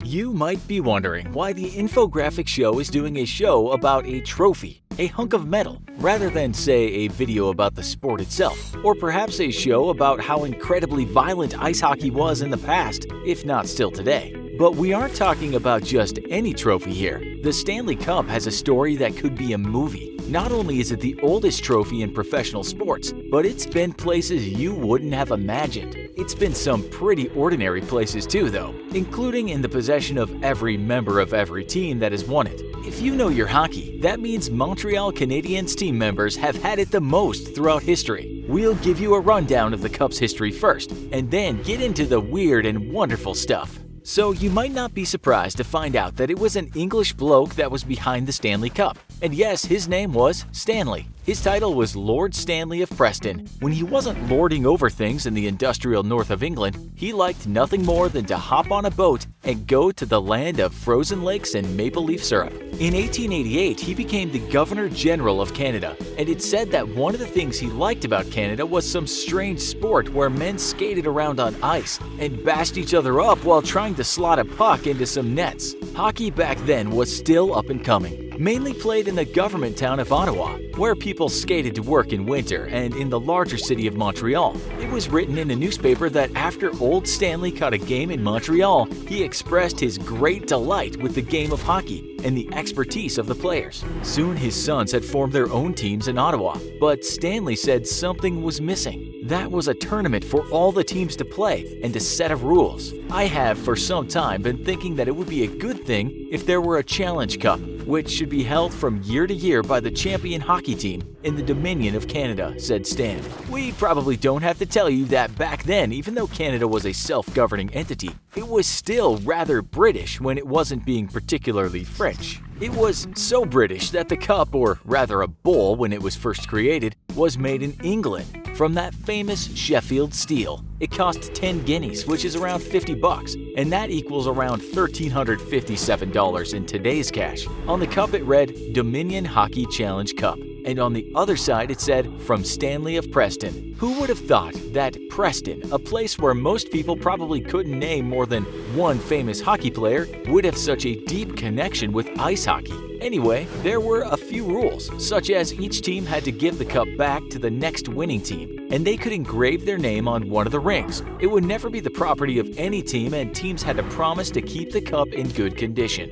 You might be wondering why the Infographics Show is doing a show about a trophy, a hunk of metal, rather than, say, a video about the sport itself, or perhaps a show about how incredibly violent ice hockey was in the past, if not still today. But we aren't talking about just any trophy here. The Stanley Cup has a story that could be a movie. Not only is it the oldest trophy in professional sports, but it's been places you wouldn't have imagined. It's been some pretty ordinary places too, though, including in the possession of every member of every team that has won it. If you know your hockey, that means Montreal Canadiens team members have had it the most throughout history. We'll give you a rundown of the Cup's history first, and then get into the weird and wonderful stuff. So you might not be surprised to find out that it was an English bloke that was behind the Stanley Cup. And yes, his name was Stanley. His title was Lord Stanley of Preston. When he wasn't lording over things in the industrial north of England, he liked nothing more than to hop on a boat and go to the land of frozen lakes and maple leaf syrup. In 1888, he became the Governor General of Canada, and it's said that one of the things he liked about Canada was some strange sport where men skated around on ice and bashed each other up while trying to slot a puck into some nets. Hockey back then was still up and coming, mainly played in the government town of Ottawa, where people skated to work in winter, and in the larger city of Montreal. It was written in a newspaper that after old Stanley caught a game in Montreal, he expressed his great delight with the game of hockey and the expertise of the players. Soon his sons had formed their own teams in Ottawa, but Stanley said something was missing. That was a tournament for all the teams to play and a set of rules. I have for some time been thinking that it would be a good thing if there were a Challenge Cup, which should be held from year to year by the champion hockey team in the Dominion of Canada, said Stan. We probably don't have to tell you that back then, even though Canada was a self-governing entity, it was still rather British when it wasn't being particularly French. It was so British that the cup, or rather a bowl when it was first created, was made in England from that famous Sheffield steel. It cost 10 guineas, which is around $50, and that equals around $1,357 in today's cash. On the cup it read Dominion Hockey Challenge Cup, and on the other side it said From Stanley of Preston. Who would have thought that Preston, a place where most people probably couldn't name more than one famous hockey player, would have such a deep connection with ice hockey? Anyway, there were a few rules, such as each team had to give the cup back to the next winning team, and they could engrave their name on one of the rings. It would never be the property of any team, and teams had to promise to keep the cup in good condition.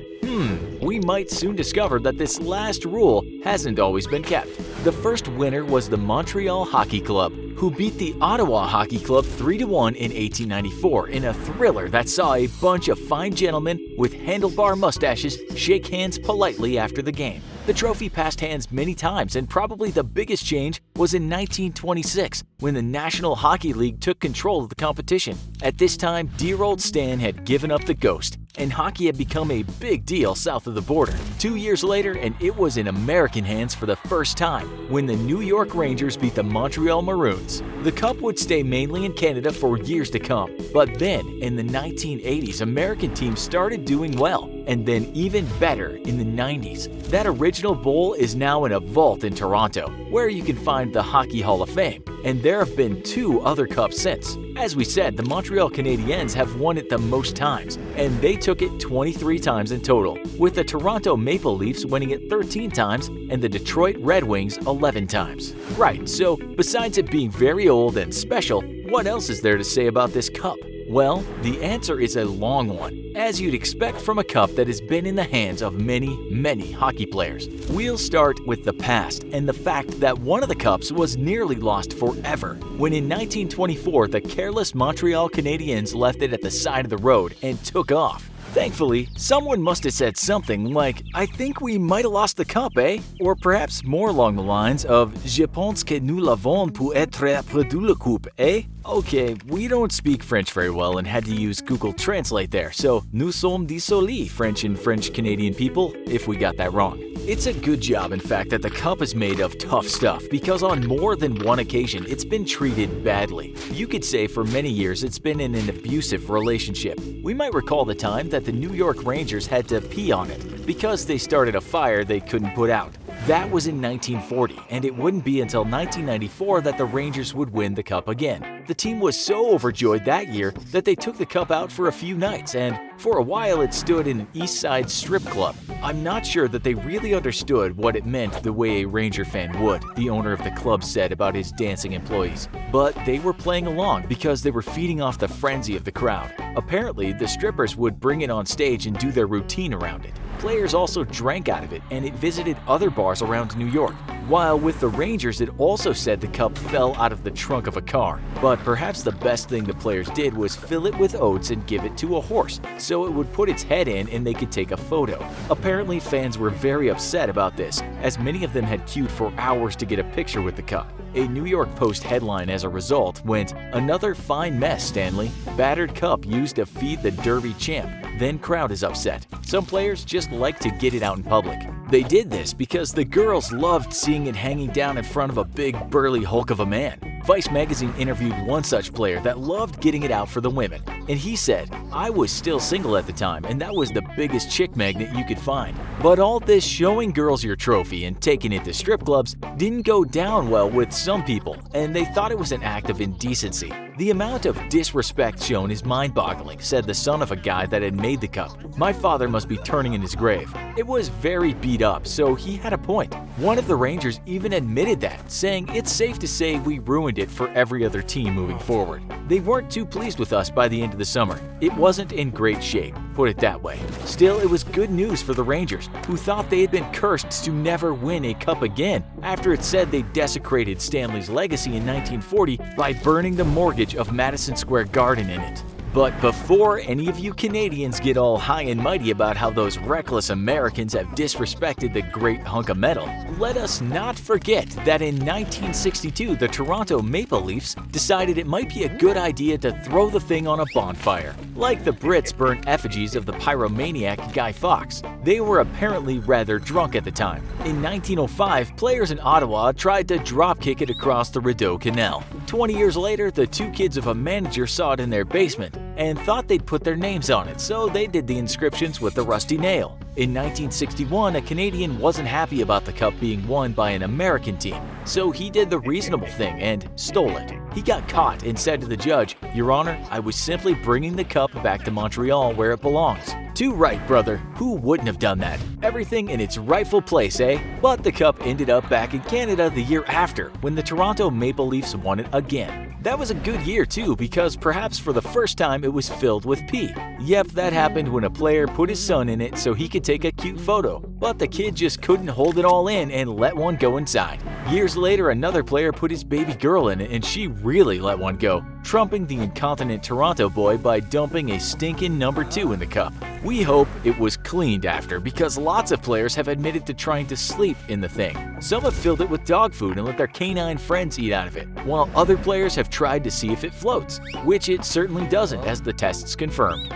We might soon discover that this last rule hasn't always been kept. The first winner was the Montreal Hockey Club, who beat the Ottawa Hockey Club 3-1 in 1894 in a thriller that saw a bunch of fine gentlemen with handlebar mustaches shake hands politely after the game. The trophy passed hands many times, and probably the biggest change was in 1926 when the National Hockey League took control of the competition. At this time, dear old Stan had given up the ghost, and hockey had become a big deal south of the border. 2 years later, and it was in American hands for the first time when the New York Rangers beat the Montreal Maroons. The cup would stay mainly in Canada for years to come, but then in the 1980s, American teams started doing well, and then even better in the 90s. That original bowl is now in a vault in Toronto, where you can find the Hockey Hall of Fame, and there have been 2 other cups since. As we said, the Montreal Canadiens have won it the most times, and they took it 23 times in total, with the Toronto Maple Leafs winning it 13 times and the Detroit Red Wings 11 times. Right, so besides it being very old and special, what else is there to say about this cup? Well, the answer is a long one, as you'd expect from a cup that has been in the hands of many hockey players. We'll start with the past and the fact that one of the cups was nearly lost forever, when in 1924 the careless Montreal Canadiens left it at the side of the road and took off. Thankfully, someone must have said something like, "I think we might have lost the cup, eh?" Or perhaps more along the lines of, "Je pense que nous l'avons pour être perdu la coupe, eh?" Okay, we don't speak French very well and had to use Google Translate there, so nous sommes désolés, French and French-Canadian people, if we got that wrong. It's a good job, in fact, that the cup is made of tough stuff, because on more than one occasion it's been treated badly. You could say for many years it's been in an abusive relationship. We might recall the time that the New York Rangers had to pee on it because they started a fire they couldn't put out. That was in 1940, and it wouldn't be until 1994 that the Rangers would win the cup again. The team was so overjoyed that year that they took the cup out for a few nights, and for a while it stood in an East Side strip club. I'm not sure that they really understood what it meant the way a Ranger fan would, the owner of the club said about his dancing employees. But they were playing along because they were feeding off the frenzy of the crowd. Apparently, the strippers would bring it on stage and do their routine around it. Players also drank out of it, and it visited other bars around New York. While with the Rangers, it also said the cup fell out of the trunk of a car. But perhaps the best thing the players did was fill it with oats and give it to a horse, so it would put its head in and they could take a photo. Apparently, fans were very upset about this, as many of them had queued for hours to get a picture with the cup. A New York Post headline as a result went, "Another fine mess, Stanley. Battered cup used to feed the Derby champ. Then crowd is upset." Some players just like to get it out in public. They did this because the girls loved seeing it hanging down in front of a big burly hulk of a man. Vice magazine interviewed one such player that loved getting it out for the women, and he said, "I was still single at the time, and that was the biggest chick magnet you could find." But all this showing girls your trophy and taking it to strip clubs didn't go down well with some people, and they thought it was an act of indecency. "The amount of disrespect shown is mind-boggling," said the son of a guy that had made the cup. "My father must be turning in his grave." It was very beat up, so he had a point. One of the Rangers even admitted that, saying it's safe to say we ruined it for every other team moving forward. They weren't too pleased with us by the end of the summer. It wasn't in great shape, put it that way. Still, it was good news for the Rangers, who thought they had been cursed to never win a cup again after it said they desecrated Stanley's legacy in 1940 by burning the mortgage of Madison Square Garden in it. But before any of you Canadians get all high and mighty about how those reckless Americans have disrespected the great hunk of metal, let us not forget that in 1962 the Toronto Maple Leafs decided it might be a good idea to throw the thing on a bonfire. Like the Brits burnt effigies of the pyromaniac Guy Fawkes. They were apparently rather drunk at the time. In 1905, players in Ottawa tried to dropkick it across the Rideau Canal. 20 years later, the two kids of a manager saw it in their basement and thought they'd put their names on it, so they did the inscriptions with a rusty nail. In 1961, a Canadian wasn't happy about the cup being won by an American team, so he did the reasonable thing and stole it. He got caught and said to the judge, "Your Honor, I was simply bringing the cup back to Montreal where it belongs." Too right, brother. Who wouldn't have done that? Everything in its rightful place, eh? But the cup ended up back in Canada the year after, when the Toronto Maple Leafs won it again. That was a good year too, because perhaps for the first time it was filled with pee. Yep, that happened when a player put his son in it so he could take a cute photo. But the kid just couldn't hold it all in and let one go inside. Years later, another player put his baby girl in it and she really let one go, trumping the incontinent Toronto boy by dumping a stinking number 2 in the cup. We hope it was cleaned after, because lots of players have admitted to trying to sleep in the thing. Some have filled it with dog food and let their canine friends eat out of it, while other players have tried to see if it floats, which it certainly doesn't, as the tests confirmed.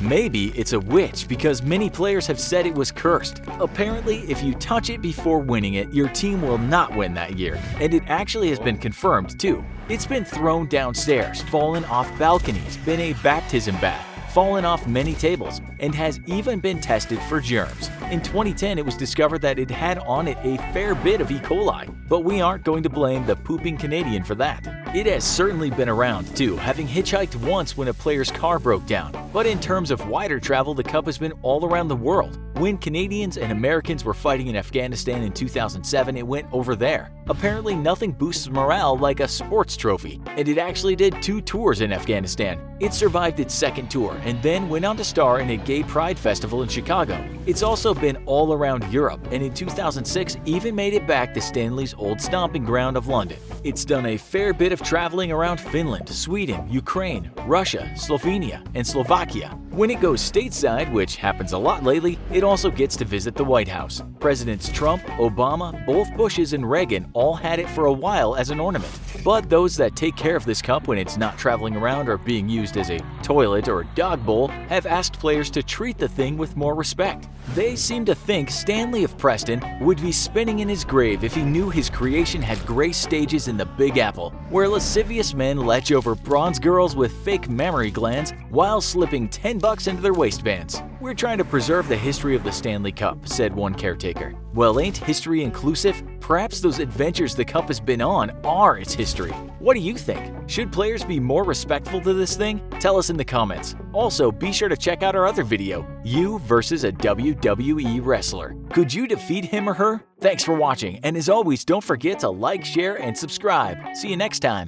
Maybe it's a witch, because many players have said it was cursed. Apparently, if you touch it before winning it, your team will not win that year, and it actually has been confirmed too. It's been thrown downstairs, fallen off balconies, been a baptism bath, fallen off many tables, and has even been tested for germs. In 2010, it was discovered that it had on it a fair bit of E. coli, but we aren't going to blame the pooping Canadian for that. It has certainly been around too, having hitchhiked once when a player's car broke down. But in terms of wider travel, the cup has been all around the world. When Canadians and Americans were fighting in Afghanistan in 2007, it went over there. Apparently, nothing boosts morale like a sports trophy, and it actually did 2 tours in Afghanistan. It survived its second tour and then went on to star in a gay pride festival in Chicago. It's also been all around Europe, and in 2006 even made it back to Stanley's old stomping ground of London. It's done a fair bit of traveling around Finland, Sweden, Ukraine, Russia, Slovenia, and Slovakia. When it goes stateside, which happens a lot lately, it also gets to visit the White House. Presidents Trump, Obama, both Bushes, and Reagan all had it for a while as an ornament. But those that take care of this cup when it's not traveling around or being used as a toilet or dog bowl have asked players to treat the thing with more respect. They seem to think Stanley of Preston would be spinning in his grave if he knew his creation had graced stages in the Big Apple, where lascivious men lech over bronze girls with fake mammary glands while slipping $10 into their waistbands. "We're trying to preserve the history of the Stanley Cup," said one caretaker. "Well, ain't history inclusive? Perhaps those adventures the Cup has been on are its history." What do you think? Should players be more respectful to this thing? Tell us in the comments. Also, be sure to check out our other video, You versus a WWE wrestler. Could you defeat him or her? Thanks for watching, and as always, don't forget to like, share, and subscribe. See you next time.